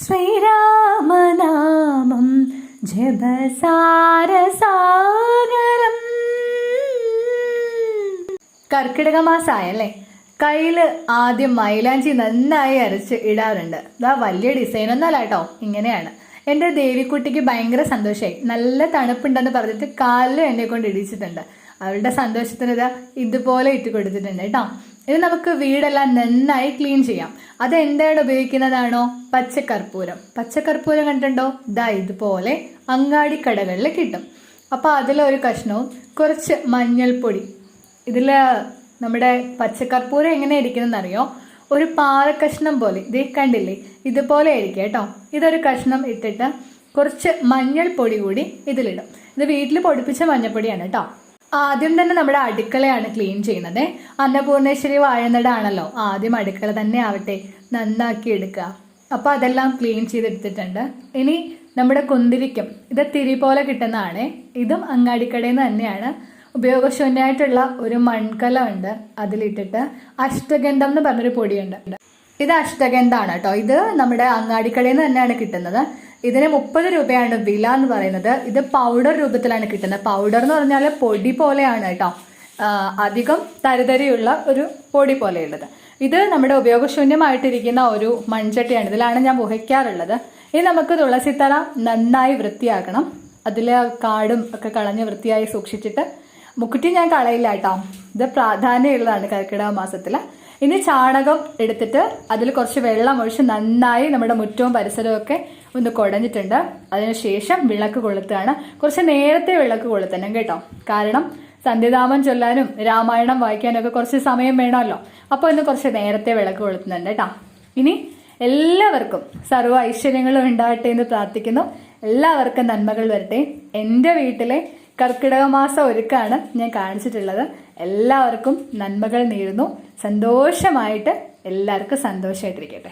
ശ്രീരാമനാമം ജപസാരസാഗരം. കർക്കിടക മാസമായല്ലേ, കയ്യിൽ ആദ്യം മൈലാഞ്ചി നന്നായി അരച്ച് ഇടാറുണ്ട്. ഇതാ വലിയ ഡിസൈനൊന്നല്ല കേട്ടോ, ഇങ്ങനെയാണ്. എൻ്റെ ദേവിക്കുട്ടിക്ക് ഭയങ്കര സന്തോഷമായി. നല്ല തണുപ്പുണ്ടെന്ന് പറഞ്ഞിട്ട് കാലിൽ എന്നെ കൊണ്ട് ഇടിച്ചിട്ടുണ്ട്. അവളുടെ സന്തോഷത്തിന് ഇതാ ഇതുപോലെ ഇട്ട് കൊടുത്തിട്ടുണ്ട് കേട്ടോ. ഇത് നമുക്ക് വീടെല്ലാം നന്നായി ക്ലീൻ ചെയ്യാം. അത് എന്താണ് ഉപയോഗിക്കുന്നതാണോ? പച്ചക്കർപ്പൂരം. പച്ചക്കർപ്പൂരം കണ്ടിട്ടുണ്ടോ? ഇതാ ഇതുപോലെ അങ്ങാടിക്കടകളിൽ കിട്ടും. അപ്പോൾ അതിലൊരു കഷ്ണവും കുറച്ച് മഞ്ഞൾപ്പൊടി. ഇതിൽ നമ്മുടെ പച്ചക്കർപ്പൂരം എങ്ങനെ ഇരിക്കുന്നതെന്നറിയോ? ഒരു പാറക്കഷ്ണം പോലെ, ഇത് കണ്ടില്ലേ, ഇതുപോലെ ആയിരിക്കും കേട്ടോ. ഇതൊരു കഷ്ണം ഇട്ടിട്ട് കുറച്ച് മഞ്ഞൾപ്പൊടി കൂടി ഇതിലിടും. ഇത് വീട്ടിൽ പൊടിപ്പിച്ച മഞ്ഞൾപ്പൊടിയാണ് കേട്ടോ. ആദ്യം തന്നെ നമ്മുടെ അടുക്കളയാണ് ക്ലീൻ ചെയ്യുന്നത്. അന്നപൂർണേശ്വരി വാഴുന്നതാണല്ലോ, ആദ്യം അടുക്കള തന്നെ ആവട്ടെ നന്നാക്കി എടുക്കുക. അപ്പോൾ അതെല്ലാം ക്ലീൻ ചെയ്തെടുത്തിട്ടുണ്ട്. ഇനി നമ്മുടെ കുന്തിരിക്കം, ഇത് തിരി പോലെ കിട്ടുന്നതാണ്. ഇതും അങ്ങാടിക്കടയിൽ നിന്ന് തന്നെയാണ്. ഉപയോഗശൂന്യമായിട്ടുള്ള ഒരു മൺകലം ഉണ്ട്, അതിലിട്ടിട്ട് അഷ്ടഗന്ധം എന്ന് പറഞ്ഞൊരു പൊടിയുണ്ട്. ഇത് അഷ്ടഗന്ധാണ് കേട്ടോ. ഇത് നമ്മുടെ അങ്ങാടിക്കടയിൽ നിന്ന് തന്നെയാണ് കിട്ടുന്നത്. ഇതിന് 30 രൂപയാണ് വില എന്ന് പറയുന്നത്. ഇത് പൗഡർ രൂപത്തിലാണ് കിട്ടുന്നത്. പൗഡർ എന്ന് പറഞ്ഞാൽ പൊടി പോലെയാണ് കേട്ടോ, അധികം തരിതരിയുള്ള ഒരു പൊടി പോലെയുള്ളത്. ഇത് നമ്മുടെ ഉപയോഗശൂന്യമായിട്ടിരിക്കുന്ന ഒരു മൺചട്ടിയാണ്. ഇതിലാണ് ഞാൻ പുകയ്ക്കാറുള്ളത്. ഇനി നമുക്ക് തുളസിത്തറ നന്നായി വൃത്തിയാക്കണം. അതിൽ കാടും ഒക്കെ കളഞ്ഞ് വൃത്തിയായി സൂക്ഷിച്ചിട്ട്, മുക്കുറ്റി ഞാൻ കളയില്ല കേട്ടോ, ഇത് പ്രാധാന്യമുള്ളതാണ് കർക്കിടക മാസത്തിൽ. ഇനി ചാണകം എടുത്തിട്ട് അതിൽ കുറച്ച് വെള്ളം ഒഴിച്ച് നന്നായി നമ്മുടെ മുറ്റവും പരിസരവും ഒക്കെ ഒന്ന് കുടഞ്ഞിട്ടുണ്ട്. അതിനുശേഷം വിളക്ക് കൊളുത്തുകയാണ്. കുറച്ച് നേരത്തെ വിളക്ക് കൊളുത്തണം കേട്ടോ, കാരണം സന്ധ്യാനാമം ചൊല്ലാനും രാമായണം വായിക്കാനും ഒക്കെ കുറച്ച് സമയം വേണമല്ലോ. അപ്പോൾ ഇന്ന് കുറച്ച് നേരത്തെ വിളക്ക് കൊളുത്തുന്നുണ്ട് കേട്ടോ. ഇനി എല്ലാവർക്കും സർവ്വ ഐശ്വര്യങ്ങളും ഉണ്ടാവട്ടെ എന്ന് പ്രാർത്ഥിക്കുന്നു. എല്ലാവർക്കും നന്മകൾ വരട്ടെ. എൻ്റെ വീട്ടിലെ കർക്കിടക മാസം ഒരുക്കാണ് ഞാൻ കാണിച്ചിട്ടുള്ളത്. എല്ലാവർക്കും നന്മകൾ നേരുന്നു. സന്തോഷമായിട്ട് എല്ലാവർക്കും സന്തോഷമായിട്ടിരിക്കട്ടെ.